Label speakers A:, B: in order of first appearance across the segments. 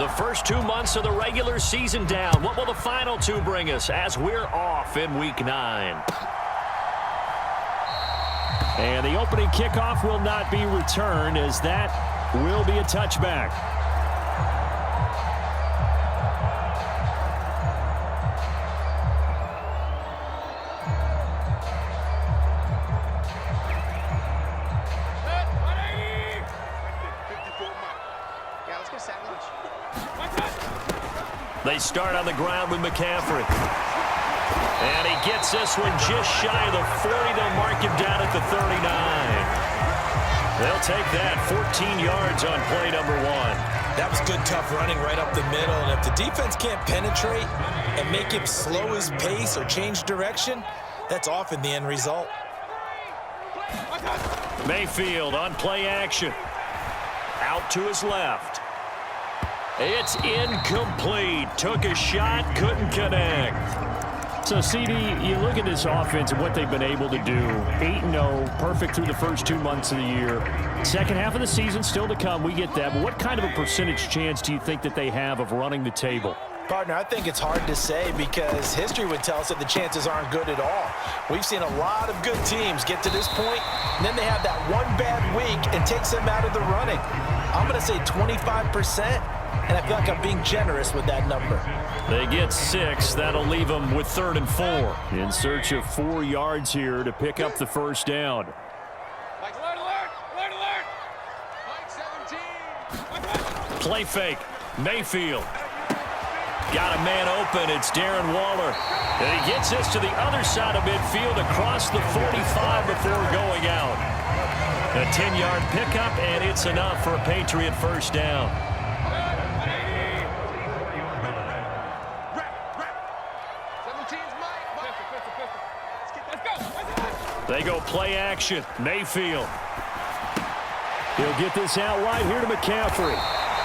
A: The first 2 months of the regular season down. What will the final 2 bring us as we're off in Week 9? And the opening kickoff will not be returned, as that will be a touchback. They start on the ground with McCaffrey. And he gets this one just shy of the 40. They'll mark him down at the 39. They'll take that 14 yards on play number 1.
B: That was good, tough running right up the middle. And if the defense can't penetrate and make him slow his pace or change direction, that's often the end result.
A: Mayfield on play action. Out to his left. It's incomplete. Took a shot, couldn't connect.
C: So, CD, you look at this offense and what they've been able to do. 8-0, perfect through the first 2 months of the year. Second half of the season still to come. We get that. But what kind of a percentage chance do you think that they have of running the table?
B: Partner, I think it's hard to say because history would tell us that the chances aren't good at all. We've seen a lot of good teams get to this point, and then they have that one bad week and takes them out of the running. I'm going to say 25%. And I feel like I'm being generous with that number.
A: They get 6. That'll leave them with 3rd and 4.
C: In search of 4 yards here to pick up the first down.
A: Play fake. Mayfield. Got a man open. It's Darren Waller. And he gets this to the other side of midfield across the 45 before going out. A 10-yard pickup, and it's enough for a Patriot first down. They go play action. Mayfield.
C: He'll get this out wide here to McCaffrey.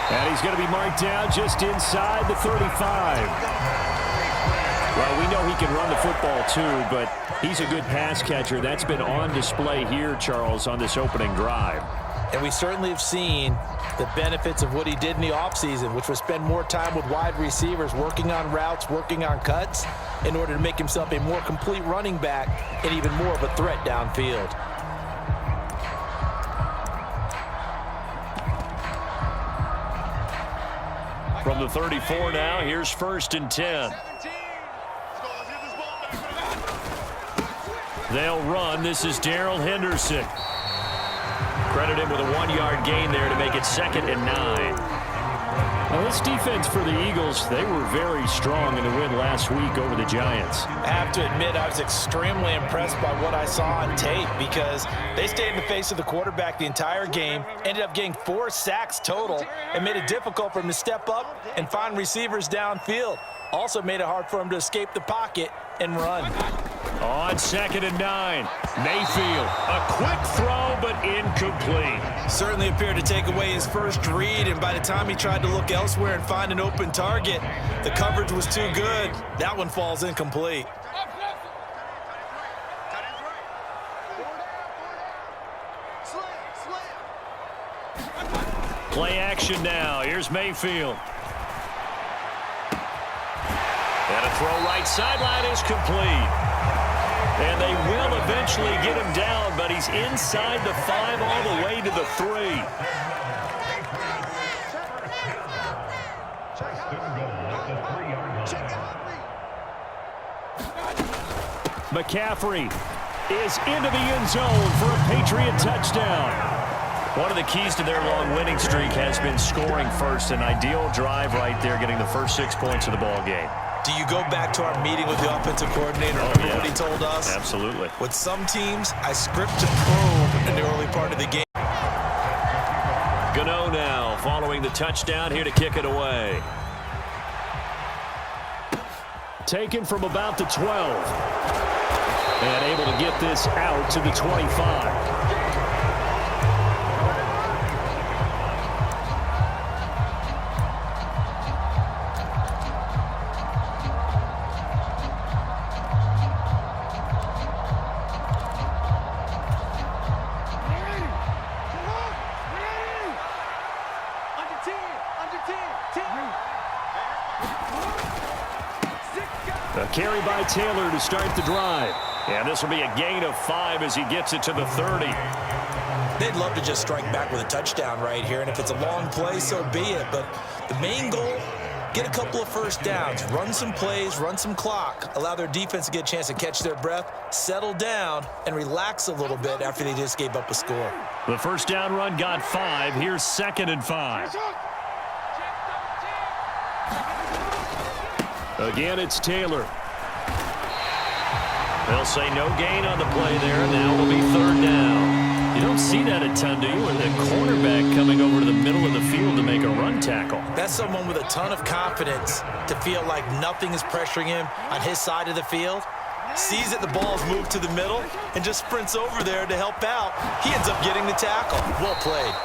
C: And he's going to be marked down just inside the 35. Well, we know he can run the football too, but he's a good pass catcher. That's been on display here, Charles, on this opening drive.
B: And we certainly have seen the benefits of what he did in the offseason, which was spend more time with wide receivers, working on routes, working on cuts, in order to make himself a more complete running back and even more of a threat downfield.
A: From the 34 now, here's 1st and 10. They'll run. This is Darrell Henderson. Credit him with a 1-yard gain there to make it 2nd and 9.
C: Now, this defense for the Eagles, they were very strong in the win last week over the Giants.
B: I have to admit, I was extremely impressed by what I saw on tape because they stayed in the face of the quarterback the entire game, ended up getting 4 sacks total, and made it difficult for him to step up and find receivers downfield. Also made it hard for him to escape the pocket and run.
A: On 2nd and 9, Mayfield. A quick throw, but incomplete.
B: Certainly appeared to take away his first read, and by the time he tried to look elsewhere and find an open target, the coverage was too good. That one falls incomplete.
A: Play action now. Here's Mayfield. And a throw right sideline is complete. And they will eventually get him down, but he's inside the 5 all the way to the 3.
C: McCaffrey is into the end zone for a Patriot touchdown.
A: One of the keys to their long winning streak has been scoring first. An ideal drive right there, getting the first 6 points of the ball game.
B: Do you go back to our meeting with the offensive coordinator? Remember what he told us?
A: Absolutely.
B: With some teams, I script to probe in the early part of the game.
A: Gano now following the touchdown here to kick it away.
C: Taken from about the 12. And able to get this out to the 25.
D: Under 10.
C: A carry by Taylor to start the drive. And this will be a gain of 5 as he gets it to the 30.
B: They'd love to just strike back with a touchdown right here, and if it's a long play, so be it. But the main goal, get a couple of first downs, run some plays, run some clock, allow their defense to get a chance to catch their breath, settle down, and relax a little bit after they just gave up a score.
C: The first down run got 5. Here's 2nd and 5. Again, it's Taylor. They'll say no gain on the play there, and now it'll be 3rd down. You don't see that a ton, do you? Or the cornerback coming over to the middle of the field to make a run tackle.
B: That's someone with a ton of confidence to feel like nothing is pressuring him on his side of the field. Sees that the ball's moved to the middle and just sprints over there to help out. He ends up getting the tackle. Well played.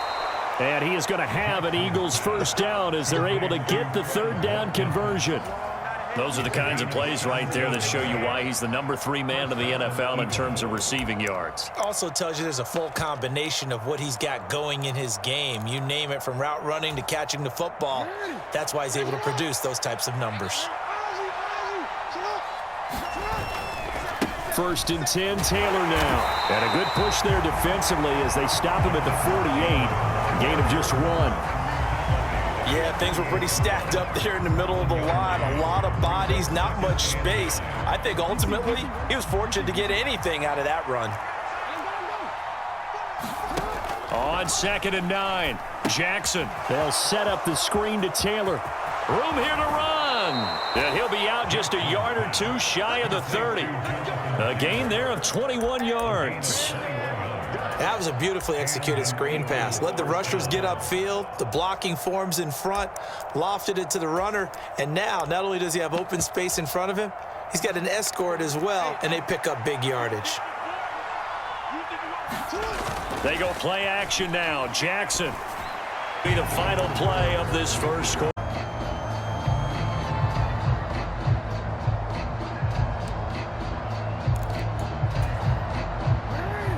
C: And he is going to have an Eagles first down as they're able to get the 3rd down conversion. Those are the kinds of plays right there that show you why he's the number 3 man in the NFL in terms of receiving yards.
B: Also tells you there's a full combination of what he's got going in his game. You name it, from route running to catching the football. That's why he's able to produce those types of numbers.
C: 1st and 10, Taylor now. And a good push there defensively as they stop him at the 48. Gain of just 1.
B: Yeah, things were pretty stacked up there in the middle of the line. A lot of bodies, not much space. I think ultimately he was fortunate to get anything out of that run.
C: On 2nd and 9, Jackson. They'll set up the screen to Taylor. Room here to run. And he'll be out just a yard or 2 shy of the 30. A gain there of 21 yards.
B: That was a beautifully executed screen pass. Let the rushers get upfield. The blocking forms in front. Lofted it to the runner. And now, not only does he have open space in front of him, he's got an escort as well, and they pick up big yardage.
C: They go play action now. Jackson. Be the final play of this first quarter.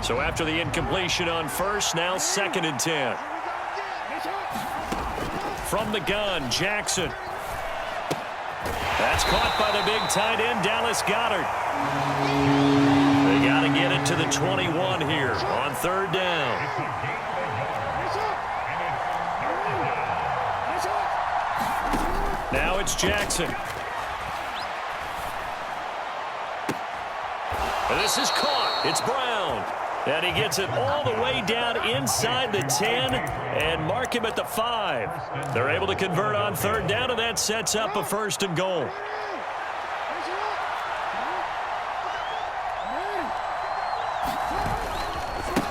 C: So after the incompletion on first, now 2nd and 10. From the gun, Jackson. That's caught by the big tight end, Dallas Goedert. They got to get it to the 21 here on 3rd down. Now it's Jackson. And this is caught. It's Brown. And he gets it all the way down inside the 10 and mark him at the 5. They're able to convert on 3rd down, and that sets up a 1st and goal.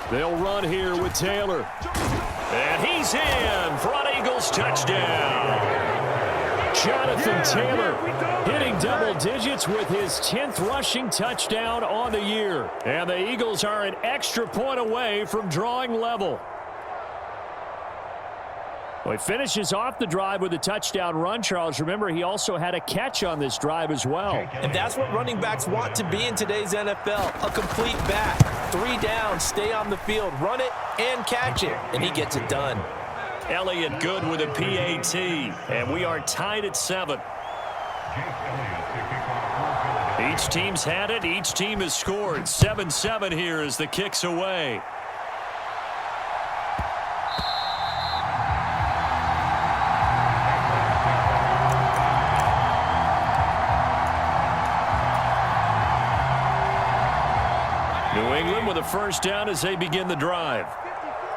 C: They'll run here with Taylor. And he's in for an Eagles touchdown. Jonathan Taylor hitting double digits with his 10th rushing touchdown on the year. And the Eagles are an extra point away from drawing level. Well, he finishes off the drive with a touchdown run, Charles. Remember, he also had a catch on this drive as well.
B: And that's what running backs want to be in today's NFL, a complete back. 3 down, stay on the field, run it, and catch it. And he gets it done.
C: Elliott good with a PAT, and we are tied at 7. Each team's had it. Each team has scored. 7-7 here as the kick's away. New England with a first down as they begin the drive.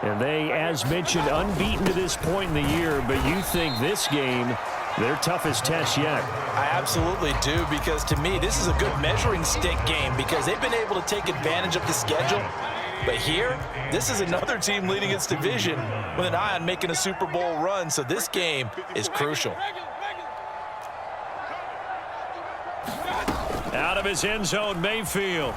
C: And they, as mentioned, unbeaten to this point in the year, but you think this game, their toughest test yet.
B: I absolutely do, because to me, this is a good measuring stick game because they've been able to take advantage of the schedule. But here, this is another team leading its division with an eye on making a Super Bowl run, so this game is crucial.
C: Out of his end zone, Mayfield.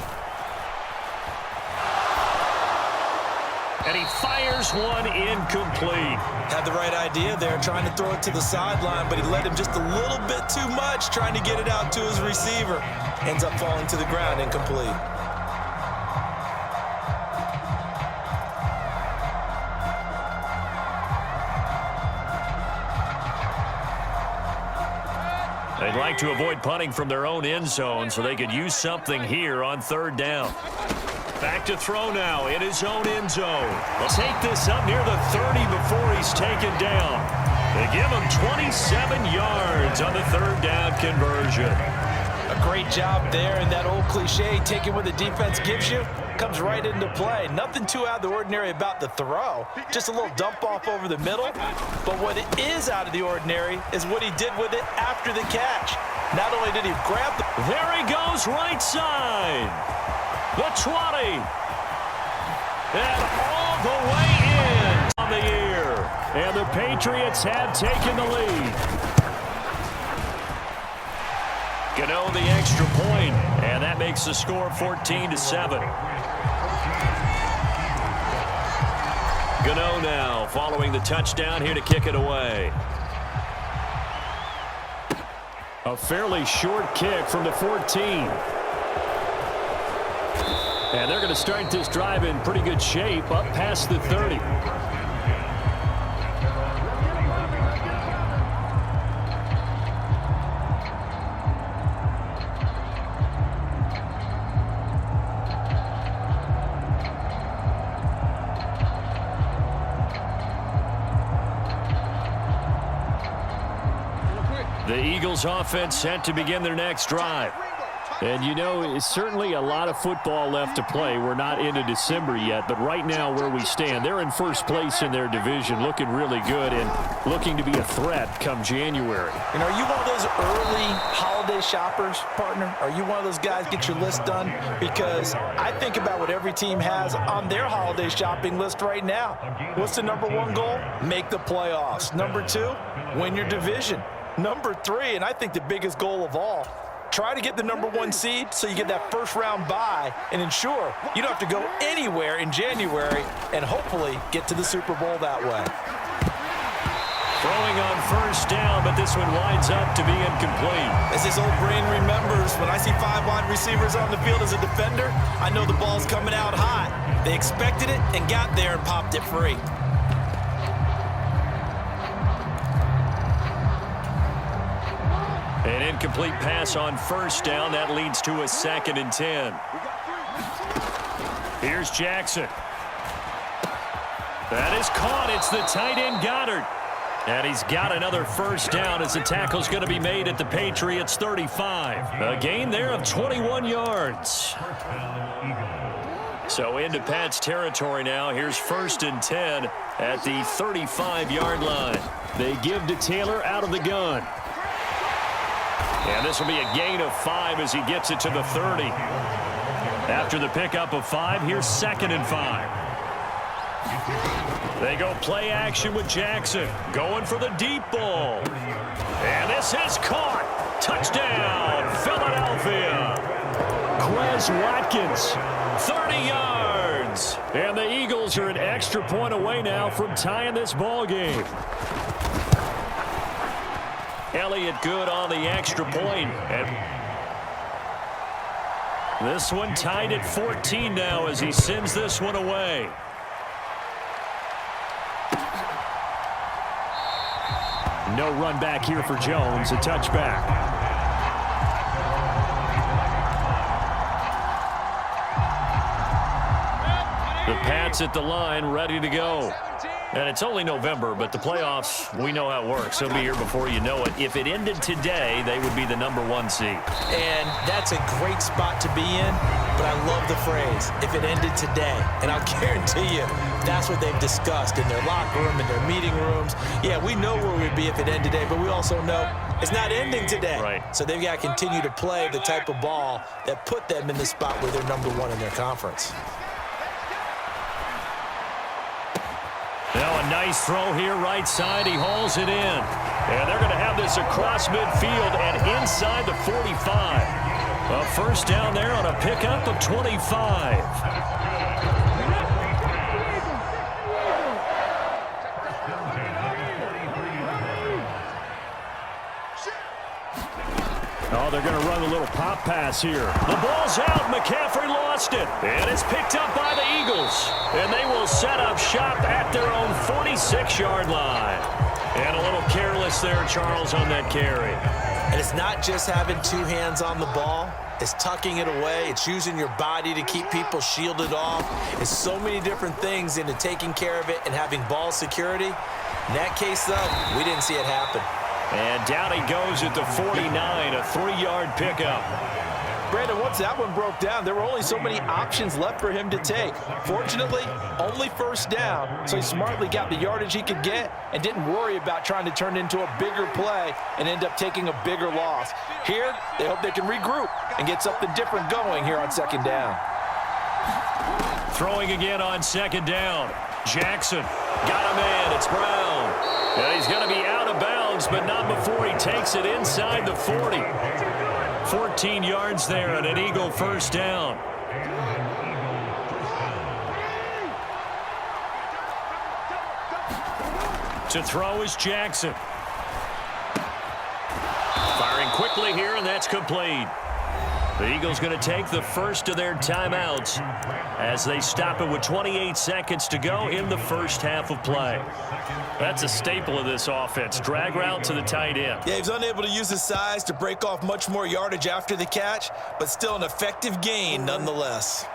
C: And he fires one incomplete.
B: Had the right idea there, trying to throw it to the sideline, but he let him just a little bit too much, trying to get it out to his receiver. Ends up falling to the ground, incomplete.
A: They'd like to avoid punting from their own end zone so they could use something here on third down. Back to throw now in his own end zone. They'll take this up near the 30 before he's taken down. They give him 27 yards on the third down conversion.
B: A great job there, and that old cliche, taking what the defense gives you, comes right into play. Nothing too out of the ordinary about the throw. Just a little dump off over the middle. But what it is out of the ordinary is what he did with it after the catch. Not only did he grab the...
A: There he goes, right side. The 20. And all the way in on the year.
C: And the Patriots have taken the lead.
A: Gano the extra point, and that makes the score 14-7. Gano now following the touchdown here to kick it away.
C: A fairly short kick from the 14. And they're going to start this drive in pretty good shape up past the 30.
A: The Eagles offense set to begin their next drive.
C: And, you know, it's certainly a lot of football left to play. We're not into December yet, but right now where we stand, they're in first place in their division, looking really good and looking to be a threat come January.
B: You know, are you one of those early holiday shoppers, partner? Are you one of those guys get your list done? Because I think about what every team has on their holiday shopping list right now. What's the number one goal? Make the playoffs. Number two, win your division. Number three, and I think the biggest goal of all, try to get the number one seed so you get that first round bye and ensure you don't have to go anywhere in January and hopefully get to the Super Bowl that way.
A: Throwing on first down, but this one winds up to be incomplete.
B: As this old brain remembers, when I see 5 wide receivers on the field as a defender, I know the ball's coming out hot. They expected it and got there and popped it free.
A: An incomplete pass on first down. That leads to a 2nd and 10. Here's Jackson. That is caught. It's the tight end Goddard. And he's got another first down as the tackle's going to be made at the Patriots 35. A gain there of 21 yards. So into Pat's territory now. Here's 1st and 10 at the 35-yard line.
C: They give to Taylor out of the gun.
A: And this will be a gain of 5 as he gets it to the 30. After the pickup of 5, here's 2nd and 5. They go play action with Jackson. Going for the deep ball. And this is caught. Touchdown, Philadelphia.
C: Quez Watkins.
A: 30 yards.
C: And the Eagles are an extra point away now from tying this ball game.
A: Elliott good on the extra point. And this one tied at 14 now as he sends this one away.
C: No run back here for Jones. A touchback.
A: The Pats at the line, ready to go. And it's only November, but the playoffs, we know how it works. They'll be here before you know it. If it ended today, they would be the number 1 seed.
B: And that's a great spot to be in, but I love the phrase, if it ended today. And I'll guarantee you, that's what they've discussed in their locker room, in their meeting rooms. Yeah, we know where we'd be if it ended today, but we also know it's not ending today.
A: Right.
B: So they've got to continue to play the type of ball that put them in the spot where they're number 1 in their conference.
A: Now a nice throw here, right side. He hauls it in. And they're going to have this across midfield and inside the 45. A first down there on a pickup of 25.
C: Oh, they're going to run a little pop pass here.
A: The ball's out. McCaffrey lost it. And it's picked up by the Eagles. And they will set up shop at their own 46-yard line. And a little careless there, Charles, on that carry.
B: And it's not just having two hands on the ball. It's tucking it away. It's using your body to keep people shielded off. It's so many different things into taking care of it and having ball security. In that case, though, we didn't see it happen.
A: And down he goes at the 49, a 3-yard pickup.
B: Brandon, once that one broke down, there were only so many options left for him to take. Fortunately, only first down, so he smartly got the yardage he could get and didn't worry about trying to turn it into a bigger play and end up taking a bigger loss. Here, they hope they can regroup and get something different going here on second down.
A: Throwing again on second down. Jackson got him in. It's Brown. And he's going to be out of bounds, but not before he takes it inside the 40. 14 yards there and an Eagle first down. To throw is Jackson. Firing quickly here, and that's complete. The Eagles going to take the first of their timeouts as they stop it with 28 seconds to go in the first half of play. That's a staple of this offense. Drag route to the tight end.
B: Yeah, he's unable to use his size to break off much more yardage after the catch, but still an effective gain nonetheless.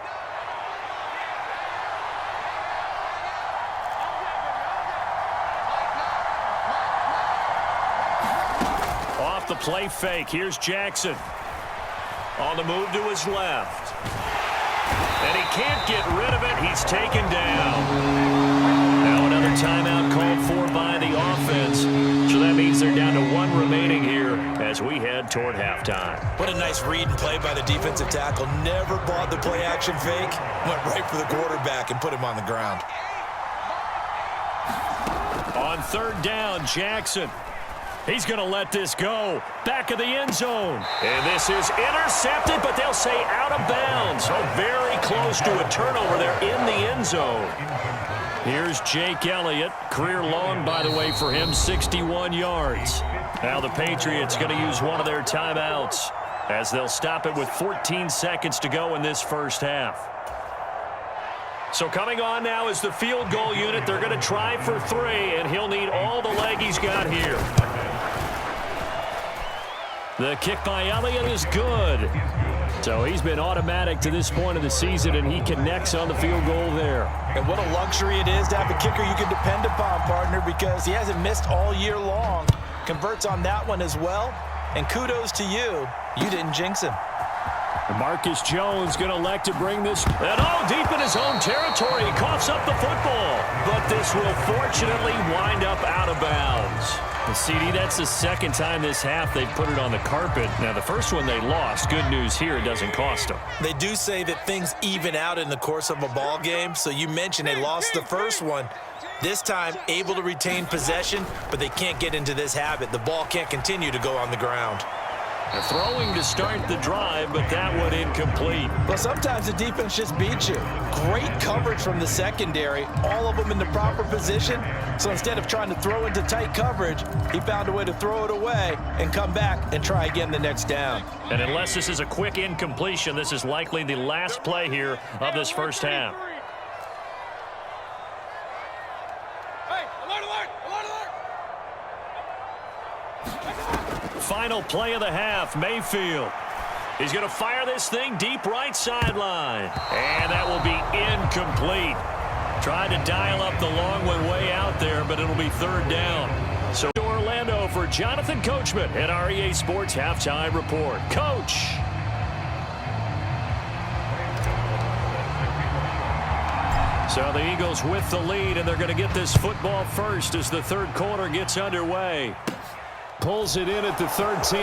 A: Off the play fake, here's Jackson. On the move to his left. And he can't get rid of it. He's taken down. Now another timeout called for by the offense. So that means they're down to 1 remaining here as we head toward halftime.
B: What a nice read and play by the defensive tackle. Never bought the play action fake. Went right for the quarterback and put him on the ground.
A: On third down, Jackson. He's going to let this go. Back of the end zone. And this is intercepted, but they'll say out of bounds. So very close to a turnover there in the end zone. Here's Jake Elliott. Career long, by the way, for him, 61 yards. Now the Patriots going to use one of their timeouts as they'll stop it with 14 seconds to go in this first half. So coming on now is the field goal unit. They're going to try for 3, and he'll need all the leg he's got here. The kick by Elliott is good. So he's been automatic to this point of the season, and he connects on the field goal there.
B: And what a luxury it is to have a kicker you can depend upon, partner, because he hasn't missed all year long. Converts on that one as well. And kudos to you. You didn't jinx him.
C: Marcus Jones going to elect to bring this.
A: And deep in his own territory. He coughs up the football. But this will fortunately wind up out of bounds.
C: And CD, that's the second time this half they put it on the carpet. Now, the first one they lost. Good news here, it doesn't cost them.
B: They do say that things even out in the course of a ball game. So you mentioned they lost the first one. This time, able to retain possession, but they can't get into this habit. The ball can't continue to go on the ground.
A: They're throwing to start the drive, but that one incomplete.
B: Well, sometimes the defense just beats you. Great coverage from the secondary, all of them in the proper position. So instead of trying to throw into tight coverage, he found a way to throw it away and come back and try again the next down.
A: And unless this is a quick incompletion, this is likely the last play here of this first half. Final play of the half, Mayfield. He's going to fire this thing deep right sideline. And that will be incomplete. Tried to dial up the long one way out there, but it'll be third down. So Orlando for Jonathan Coachman at our EA Sports Halftime Report. Coach. So the Eagles with the lead, and they're going to get this football first as the third quarter gets underway.
C: Pulls it in at the 13.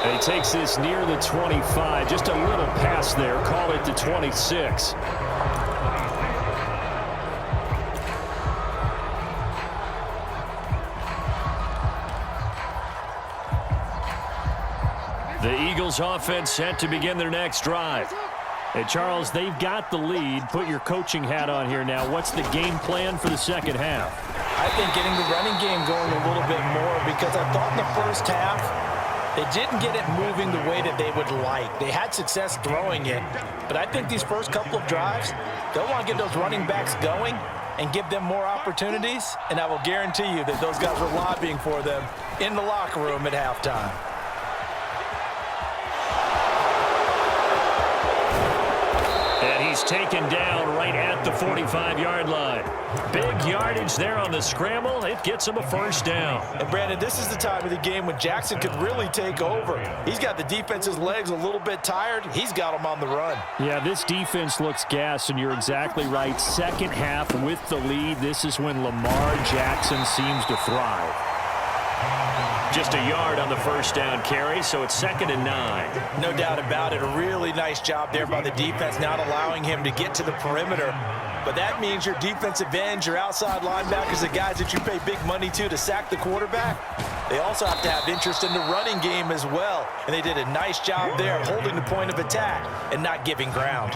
C: And he takes this near the 25. Just a little pass there. Call it the 26.
A: The Eagles offense set to begin their next drive.
C: Hey, Charles, they've got the lead. Put your coaching hat on here now. What's the game plan for the second half?
B: I think getting the running game going a little bit more, because I thought in the first half they didn't get it moving the way that they would like. They had success throwing it, but I think these first couple of drives, they'll want to get those running backs going and give them more opportunities, and I will guarantee you that those guys were lobbying for them in the locker room at halftime.
A: And he's taken down right at the 45-yard line. Big yardage there on the scramble. It gets him a first down.
B: And, Brandon, this is the time of the game when Jackson could really take over. He's got the defense's legs a little bit tired. He's got them on the run.
C: Yeah, this defense looks gassed, and you're exactly right. Second half with the lead, this is when Lamar Jackson seems to thrive.
A: Just a yard on the first down carry, so it's 2nd and 9.
B: No doubt about it. A really nice job there by the defense, not allowing him to get to the perimeter. But that means your defensive ends, your outside linebackers, the guys that you pay big money to sack the quarterback, they also have to have interest in the running game as well. And they did a nice job there holding the point of attack and not giving ground.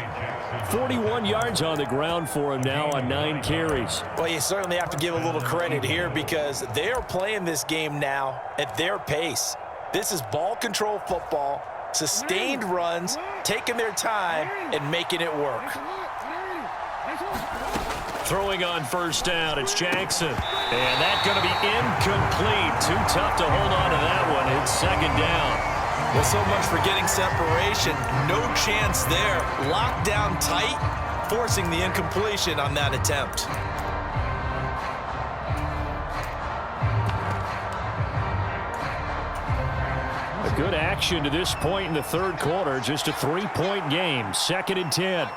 C: 41 yards on the ground for him now on 9 carries.
B: Well, you certainly have to give a little credit here because they are playing this game now at their pace. This is ball control football, sustained runs, taking their time and making it work.
A: Throwing on first down, it's Jackson. And that's going to be incomplete. Too tough to hold on to that one. It's 2nd down.
B: Well, so much for getting separation. No chance there. Locked down tight, forcing the incompletion on that attempt.
C: A good action to this point in the third quarter. Just a 3-point game. 2nd and 10.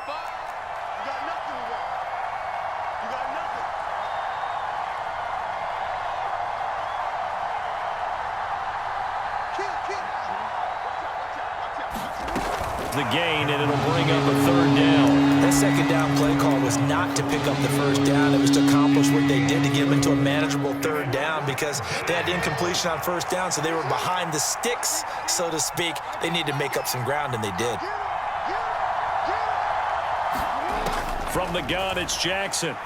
A: The gain, and it'll bring up a 3rd down.
B: That 2nd down play call was not to pick up the first down. It was to accomplish what they did to get them into a manageable 3rd down because they had incompletion on first down, so they were behind the sticks, so to speak. They needed to make up some ground, and they did.
A: From the gun, it's Jackson.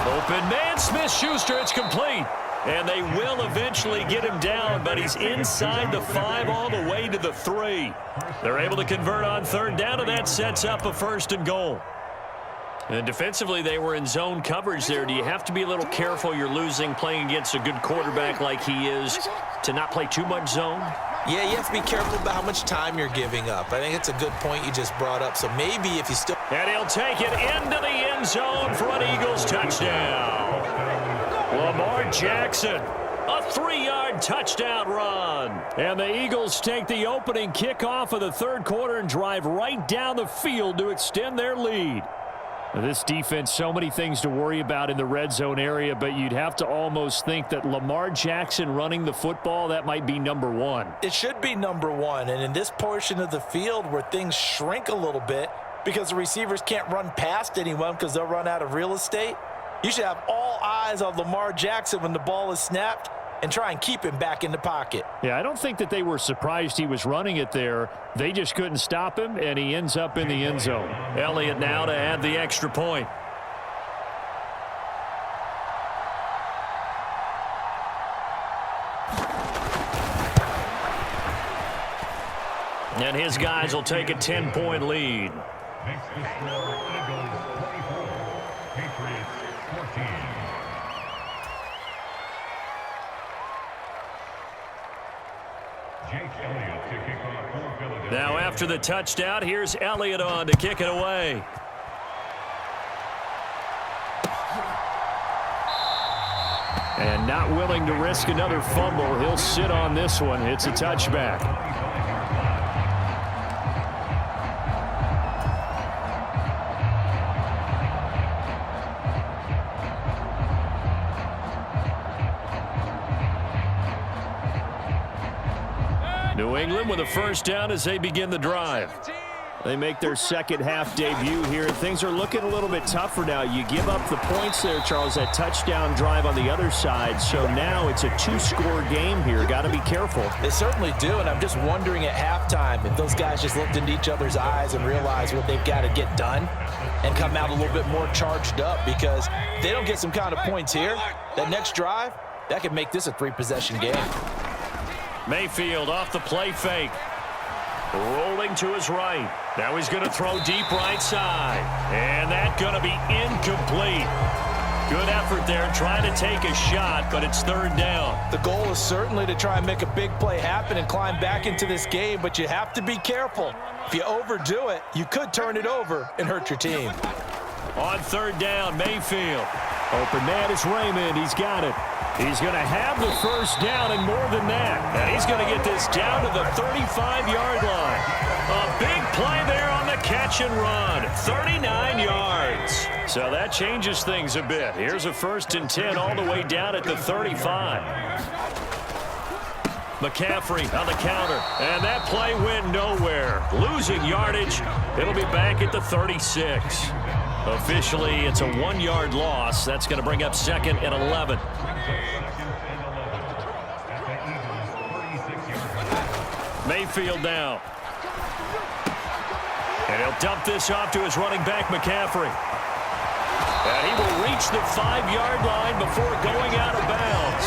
A: Open man, Smith-Schuster, it's complete. And they will eventually get him down, but he's inside the 5 all the way to the 3. They're able to convert on 3rd down, and that sets up a 1st and goal. And defensively, they were in zone coverage there. Do you have to be a little careful you're losing playing against a good quarterback like he is to not play too much zone?
B: Yeah, you have to be careful about how much time you're giving up. I think it's a good point you just brought up. So maybe if you still...
A: And he'll take it into the end zone for an Eagles touchdown. Lamar Jackson, a 3-yard touchdown run.
C: And the Eagles take the opening kickoff of the third quarter and drive right down the field to extend their lead. This defense, so many things to worry about in the red zone area, but you'd have to almost think that Lamar Jackson running the football, that might be number 1.
B: It should be number 1, and in this portion of the field where things shrink a little bit because the receivers can't run past anyone because they'll run out of real estate, you should have all eyes on Lamar Jackson when the ball is snapped and try and keep him back in the pocket.
C: Yeah, I don't think that they were surprised he was running it there. They just couldn't stop him, and he ends up in the end zone.
A: Elliott now to add the extra point. And his guys will take a 10-point lead. Now after the touchdown, here's Elliott on to kick it away.
C: And not willing to risk another fumble. He'll sit on this one. It's a touchback. New England with a first down as they begin the drive. They make their second half debut here. Things are looking a little bit tougher now. You give up the points there, Charles, that touchdown drive on the other side. So now it's a 2-score game here. Got to be careful.
B: They certainly do, and I'm just wondering at halftime if those guys just looked into each other's eyes and realized what they've got to get done and come out a little bit more charged up, because if they don't get some kind of points here, that next drive, that could make this a 3-possession game.
A: Mayfield off the play fake. Rolling to his right. Now he's going to throw deep right side. And that's going to be incomplete. Good effort there, trying to take a shot, but it's third down.
B: The goal is certainly to try and make a big play happen and climb back into this game, but you have to be careful. If you overdo it, you could turn it over and hurt your team.
A: On third down, Mayfield. Open man is Raymond. He's got it. He's going to have the first down and more than that. And he's going to get this down to the 35-yard line. A big play there on the catch and run. 39 yards. So that changes things a bit. Here's a 1st and 10 all the way down at the 35. McCaffrey on the counter. And that play went nowhere. Losing yardage. It'll be back at the 36. Officially, it's a 1-yard loss. That's going to bring up 2nd and 11. Mayfield now. And he'll dump this off to his running back, McCaffrey. And he will reach the 5-yard line before going out of bounds.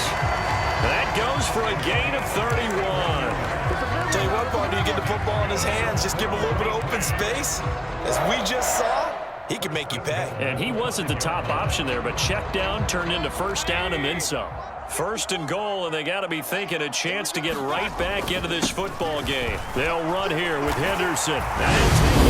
A: That goes for a gain of 31.
B: Tell you what, partner, you get the football in his hands, just give him a little bit of open space. As we just saw, he can make you pay.
A: And he wasn't the top option there, but check down turned into first down and then some. 1st and goal, and they got to be thinking a chance to get right back into this football game. They'll run here with Henderson. That is